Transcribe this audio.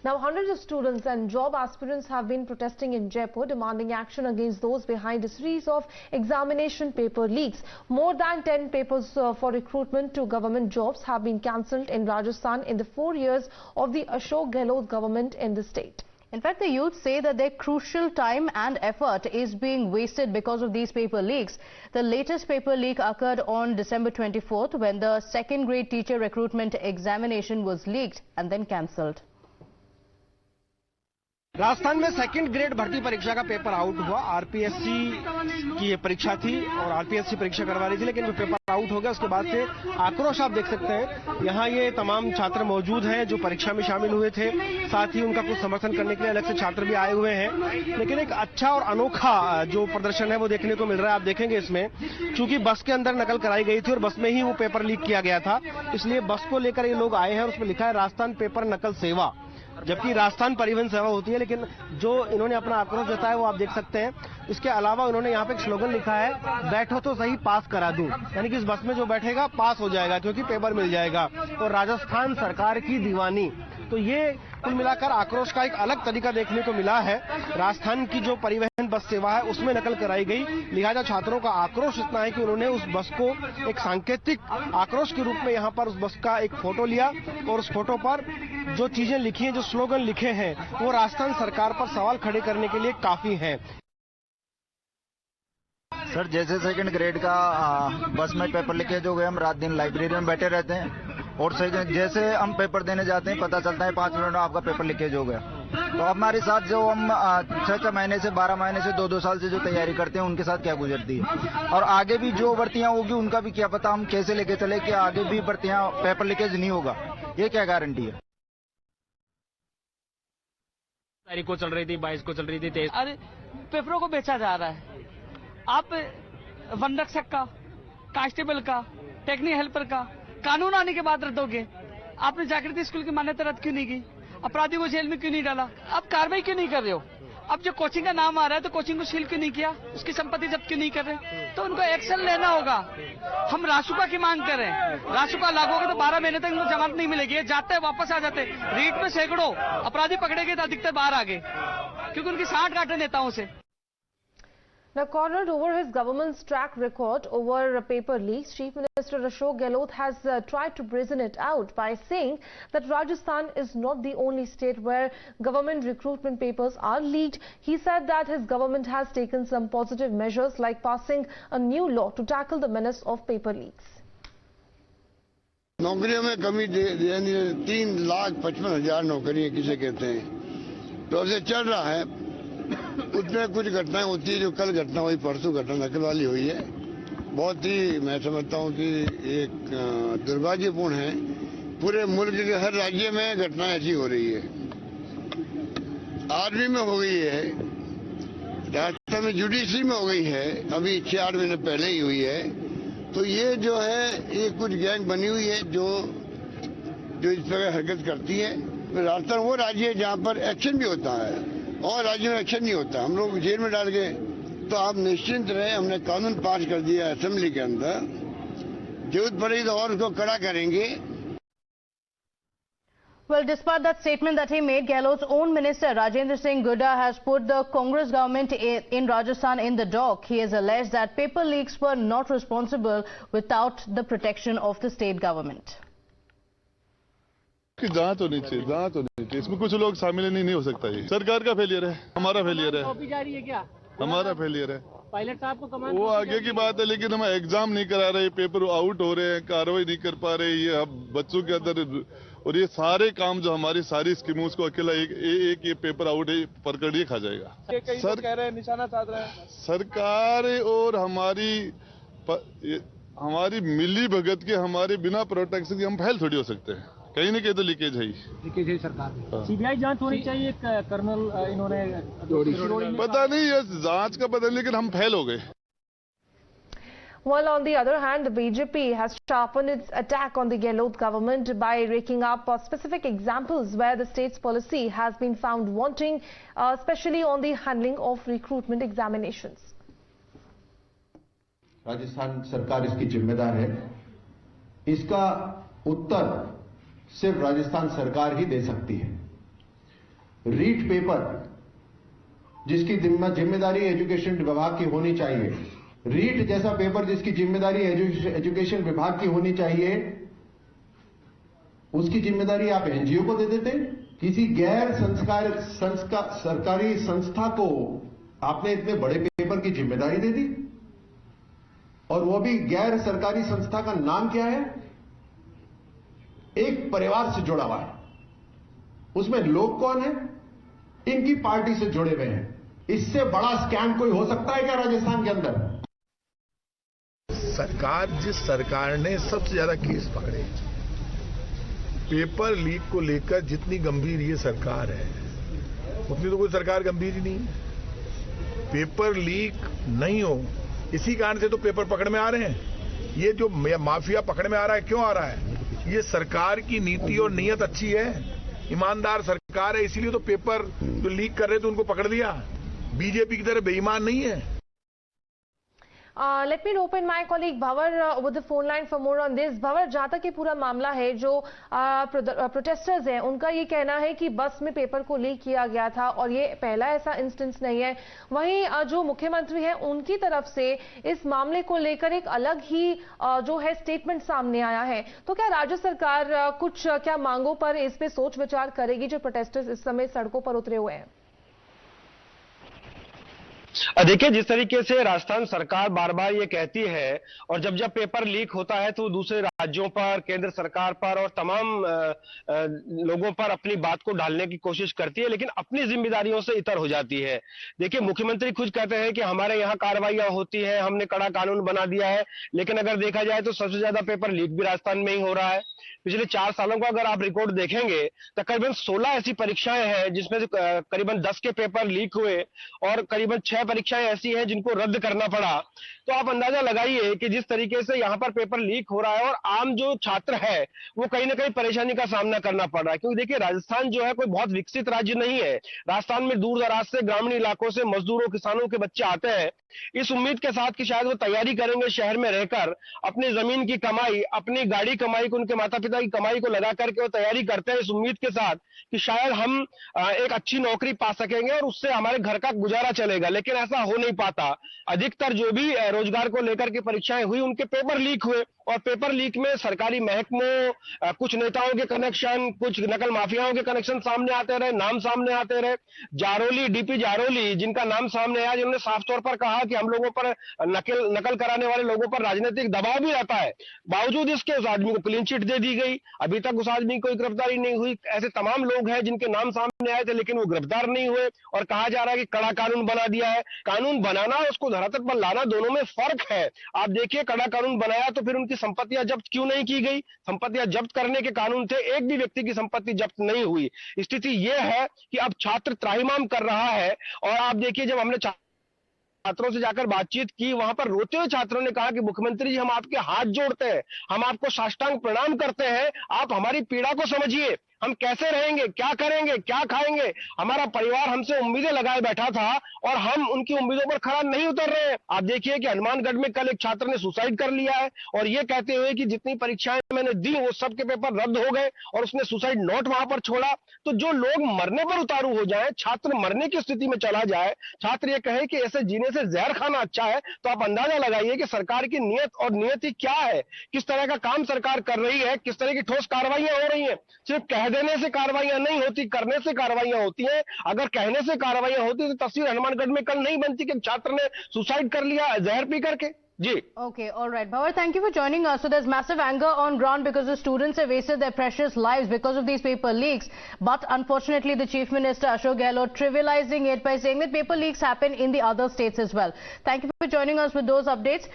Now, hundreds of students and job aspirants have been protesting in Jaipur, demanding action against those behind a series of examination paper leaks. More than 10 papers for recruitment to government jobs have been cancelled in Rajasthan in the 4 years of the Ashok Gehlot government in the state. In fact, the youth say that their crucial time and effort is being wasted because of these paper leaks. The latest paper leak occurred on December 24th when the second grade teacher recruitment examination was leaked and then cancelled. Rajasthan में second grade भर्ती परीक्षा का paper out हुआ। RPSC की ये परीक्षा थी और आरपीएससी परीक्षा करवा रही थी, लेकिन वो पेपर आउट हो गया। उसके बाद से आक्रोश आप देख सकते हैं। यहाँ ये तमाम छात्र मौजूद हैं जो परीक्षा में शामिल हुए थे, साथ ही उनका कुछ समर्थन करने के लिए अलग से छात्र भी आए हुए हैं। लेकिन एक अच्छा और अनोखा जो प्रदर्शन है वो देखने को मिल रहा है। आप देखेंगे इसमें, चूंकि बस के अंदर नकल कराई गई थी और बस में ही वो पेपर लीक किया गया था, इसलिए बस को लेकर ये लोग आए हैं और उसमें लिखा है राजस्थान पेपर नकल सेवा, जबकि राजस्थान परिवहन सेवा होती है। लेकिन जो इन्होंने अपना आक्रोश जताया वो आप देख सकते हैं। इसके अलावा उन्होंने यहाँ पे एक स्लोगन लिखा है, बैठो तो सही पास करा दूं, यानी कि इस बस में जो बैठेगा पास हो जाएगा क्योंकि पेपर मिल जाएगा। और राजस्थान सरकार की दीवानी, तो ये कुल मिलाकर आक्रोश का एक अलग तरीका देखने को मिला है। राजस्थान की जो परिवहन बस सेवा है उसमें नकल कराई गई, लिहाजा छात्रों का आक्रोश इतना है कि उन्होंने उस बस को एक सांकेतिक आक्रोश के रूप में यहाँ पर उस बस का एक फोटो लिया और उस फोटो पर जो चीजें लिखी हैं, जो स्लोगन लिखे हैं, वो राजस्थान सरकार पर सवाल खड़े करने के लिए काफी हैं। सर, जैसे सेकंड ग्रेड का बस में पेपर लीकेज हो गए, हम रात दिन लाइब्रेरी में बैठे रहते हैं और जैसे हम पेपर देने जाते हैं पता चलता है 5 मिनट में आपका पेपर लीकेज हो गया। तो हमारे साथ जो हम 6 महीने से 12 महीने से 2 साल से जो तैयारी करते हैं उनके साथ क्या गुजरती है, और आगे भी जो भर्तियां होगी उनका भी क्या पता, हम कैसे लेके चले कि आगे भी भर्तियां पेपर लीकेज नहीं होगा, ये क्या गारंटी है। तारीख को चल रही थी, 22 को चल रही थी, 23। अरे पेपरों को बेचा जा रहा है। आप वन रक्षक का, कांस्टेबल का, टेक्निकल हेल्पर का कानून आने के बाद रद्द हो गए। आपने जागृति स्कूल की मान्यता रद्द क्यों नहीं की? अपराधी को जेल में क्यों नहीं डाला? आप कार्रवाई क्यों नहीं कर रहे हो? अब जो कोचिंग का नाम आ रहा है तो कोचिंग को सील क्यों नहीं किया? उसकी संपत्ति जब्त क्यों नहीं कर रहे? तो उनको एक्शन लेना होगा। हम रासुका की मांग कर रहे हैं। रासुका लागू होगा तो 12 महीने तक इनको जमानत नहीं मिलेगी। ये जाते हैं वापस आ जाते। रीट में सैकड़ों अपराधी पकड़े गए तो अधिकतर बाहर आ गए क्योंकि उनकी साठ गांठें नेताओं से। Now, cornered over his government's track record over paper leaks, Chief Minister Ashok Gehlot has tried to brazen it out by saying that Rajasthan is not the only state where government recruitment papers are leaked. He said that his government has taken some positive measures like passing a new law to tackle the menace of paper leaks. नौकरियों में कमी 3,55,000 नौकरियां किसे कहते हैं, तो अभी चल रहा है। उसमें कुछ घटनाएं होती है, जो कल घटना हुई, परसों घटना नकल वाली हुई है, बहुत ही मैं समझता हूं कि एक दुर्भाग्यपूर्ण है। पूरे मुल्क के हर राज्य में घटनाएं ऐसी हो रही है। आर्मी में हो गई है, राजस्थान में जुडिशरी में हो गई है, अभी 6-8 महीने पहले ही हुई है। तो ये जो है, ये कुछ गैंग बनी हुई है जो इस तरह हरकत करती है। राजस्थान वो राज्य है जहां पर एक्शन भी होता है और राज्यों में एक्शन नहीं होता। हम लोग जेल में डाल गए, तो आप निश्चिंत रहे, हमने कानून पास कर दिया असेंबली के अंदर, जरूरत पड़ेगी तो और उसको कड़ा करेंगे। Well, despite that statement that he made, Gehlot's own minister Rajendra Singh Gudda has put the Congress government in Rajasthan in the dock. He has alleged that paper leaks were not responsible without the protection of the state government. कि जांच होनी चाहिए, जांच होनी चाहिए। इसमें कुछ लोग शामिल नहीं हो सकता। ये सरकार का फेलियर है, हमारा फेलियर है। कॉपी जारी है क्या? हमारा फेलियर है। पायलट साहब को कमांड वो आगे की बात है, लेकिन हम एग्जाम नहीं करा रहे, पेपर आउट हो रहे हैं, कार्रवाई नहीं कर पा रहे, ये अब बच्चों के अंदर, और ये सारे काम जो हमारी सारी स्कीमों उसको अकेला एक ये पेपर आउट है पकड़ ये खा जाएगा। सर कह रहे हैं, निशाना साध रहे हैं सरकार और हमारी मिली भगत के, हमारे बिना प्रोटेक्शन के हम फैल थोड़ी हो सकते हैं। कहीं ना कहीं तो लीकेज है ही। लीकेज है सरकार। सीबीआई जांच होनी चाहिए। कर्नल इन्होंने पता नहीं, ये जांच का पता नहीं, लेकिन हम फेल हो गए। While on the other hand, the BJP has sharpened its attack on the Gehlot government by raking up specific examples where the state's policy has been found wanting, especially on the handling of recruitment examinations. Rajasthan सरकार इसकी जिम्मेदार है। इसका उत्तर सिर्फ राजस्थान सरकार ही दे सकती है। REET paper जिसकी जिम्मेदारी एजुकेशन विभाग की होनी चाहिए, रीट जैसा पेपर जिसकी जिम्मेदारी एजुकेशन विभाग की होनी चाहिए, उसकी जिम्मेदारी आप एनजीओ को दे देते। किसी गैर सरकारी संस्था को आपने इतने बड़े पेपर की जिम्मेदारी दे दी, और वो भी गैर सरकारी संस्था का नाम क्या है? एक परिवार से जुड़ा हुआ है, उसमें लोग कौन है? इनकी पार्टी से जुड़े हुए हैं। इससे बड़ा स्कैम कोई हो सकता है क्या राजस्थान के अंदर? जिस सरकार ने सबसे ज्यादा केस पकड़े पेपर लीक को लेकर, जितनी गंभीर ये सरकार है उतनी तो कोई सरकार गंभीर ही नहीं है। पेपर लीक नहीं हो, इसी कारण से तो पेपर पकड़ में आ रहे हैं। ये जो माफिया पकड़ में आ रहा है, क्यों आ रहा है? ये सरकार की नीति और नीयत अच्छी है, ईमानदार सरकार है, इसीलिए तो पेपर जो लीक कर रहे थे उनको पकड़ दिया। बीजेपी की तरह बेईमान नहीं है। Let me open my colleague Bhavar with the phone line for more on this. Bhavar, जहाँ तक ये पूरा मामला है, जो प्रोटेस्टर्स हैं उनका ये कहना है कि बस में पेपर को लीक किया गया था और ये पहला ऐसा इंस्टेंस नहीं है। वहीं जो मुख्यमंत्री हैं उनकी तरफ से इस मामले को लेकर एक अलग ही जो है स्टेटमेंट सामने आया है। तो क्या राज्य सरकार कुछ क्या मांगों पर इस पे सोच विचार करेगी जो प्रोटेस्टर्स इस समय सड़कों पर उतरे हुए हैं? देखिए, जिस तरीके से राजस्थान सरकार बार बार ये कहती है और जब जब पेपर लीक होता है तो दूसरे राज्यों पर, केंद्र सरकार पर और तमाम लोगों पर अपनी बात को ढालने की कोशिश करती है, लेकिन अपनी जिम्मेदारियों से इतर हो जाती है। देखिए, मुख्यमंत्री खुद कहते हैं कि हमारे यहाँ कार्रवाइयां होती है, हमने कड़ा कानून बना दिया है, लेकिन अगर देखा जाए तो सबसे ज्यादा पेपर लीक भी राजस्थान में ही हो रहा है। पिछले 4 सालों का अगर आप रिकॉर्ड देखेंगे तो करीबन 16 ऐसी परीक्षाएं हैं जिसमें से करीबन 10 के पेपर लीक हुए और करीबन 6 परीक्षाएं ऐसी हैं जिनको रद्द करना पड़ा। तो आप अंदाजा लगाइए कि जिस तरीके से यहाँ पर पेपर लीक हो रहा है और आम जो छात्र है वो कहीं ना कहीं परेशानी का सामना करना पड़ रहा है, क्योंकि देखिए राजस्थान जो है कोई बहुत विकसित राज्य नहीं है। राजस्थान में दूर दराज से, ग्रामीण इलाकों से मजदूरों, किसानों के बच्चे आते हैं इस उम्मीद के साथ कि शायद वो तैयारी करेंगे शहर में रहकर, अपनी जमीन की कमाई, अपनी गाड़ी कमाई को, उनके माता पिता की कमाई को लगा करके वो तैयारी करते हैं इस उम्मीद के साथ कि शायद हम एक अच्छी नौकरी पा सकेंगे और उससे हमारे घर का गुजारा चलेगा, लेकिन ऐसा हो नहीं पाता। अधिकतर जो भी रोजगार को लेकर के परीक्षाएं हुई उनके पेपर लीक हुए और पेपर लीक में सरकारी महकमों, कुछ नेताओं के कनेक्शन, कुछ नकल माफियाओं के कनेक्शन सामने आते रहे, नाम सामने आते रहे। जारोली, डीपी जारोली जिनका नाम सामने आया, जिन्होंने साफ तौर पर कहा कि हम लोगों पर नकल कराने वाले लोगों पर राजनीतिक दबाव भी रहता है, बावजूद इसके उस आदमी को क्लीन चिट दे दी गई। अभी तक उस आदमी की कोई गिरफ्तारी नहीं हुई। ऐसे तमाम लोग हैं जिनके नाम सामने आए थे लेकिन वो गिरफ्तार नहीं हुए और कहा जा रहा है कि कड़ा कानून बना दिया है। कानून बनाना और उसको धरातल पर लाना, दोनों में फर्क है। आप देखिए, कड़ा कानून बनाया तो फिर उनकी संपत्तियां जब्त क्यों नहीं की गई? संपत्तियां जब्त करने के कानून थे, एक भी व्यक्ति की संपत्ति जब्त नहीं हुई। स्थिति यह है कि अब छात्र त्राहिमाम कर रहा है और आप देखिए, जब हमने छात्रों से जाकर बातचीत की, वहां पर रोते हुए छात्रों ने कहा कि मुख्यमंत्री जी, हम आपके हाथ जोड़ते हैं, हम आपको साष्टांग प्रणाम करते हैं, आप हमारी पीड़ा को समझिए। हम कैसे रहेंगे, क्या करेंगे, क्या खाएंगे? हमारा परिवार हमसे उम्मीदें लगाए बैठा था और हम उनकी उम्मीदों पर खरा नहीं उतर रहे हैं। आप देखिए कि हनुमानगढ़ में कल एक छात्र ने सुसाइड कर लिया है और ये कहते हुए कि जितनी परीक्षाएं मैंने दी वो सब के पेपर रद्द हो गए और उसने सुसाइड नोट वहां पर छोड़ा। तो जो लोग मरने पर उतारू हो जाए, छात्र मरने की स्थिति में चला जाए, छात्र ये कहे कि ऐसे जीने से जहर खाना अच्छा है, तो आप अंदाजा लगाइए कि सरकार की नीयत और नियति क्या है, किस तरह का काम सरकार कर रही है, किस तरह की ठोस कार्रवाइयां हो रही है। सिर्फ कह देने से कार्रवाइयां नहीं होती, करने से कार्रवाइयां होती हैं। अगर कहने से कार्रवाइयां होती तो तस्वीर हनुमानगढ़ में कल नहीं बनती कि छात्र ने सुसाइड कर लिया जहर पी करके। जी, okay, all right, Bhavar, thank you for joining us. So there's massive anger on ground because the students have wasted their precious lives because of these paper leaks, but unfortunately the Chief Minister Ashok Gehlot trivializing it by saying that paper leaks happen in the other states as well. Thank you for joining us with those updates.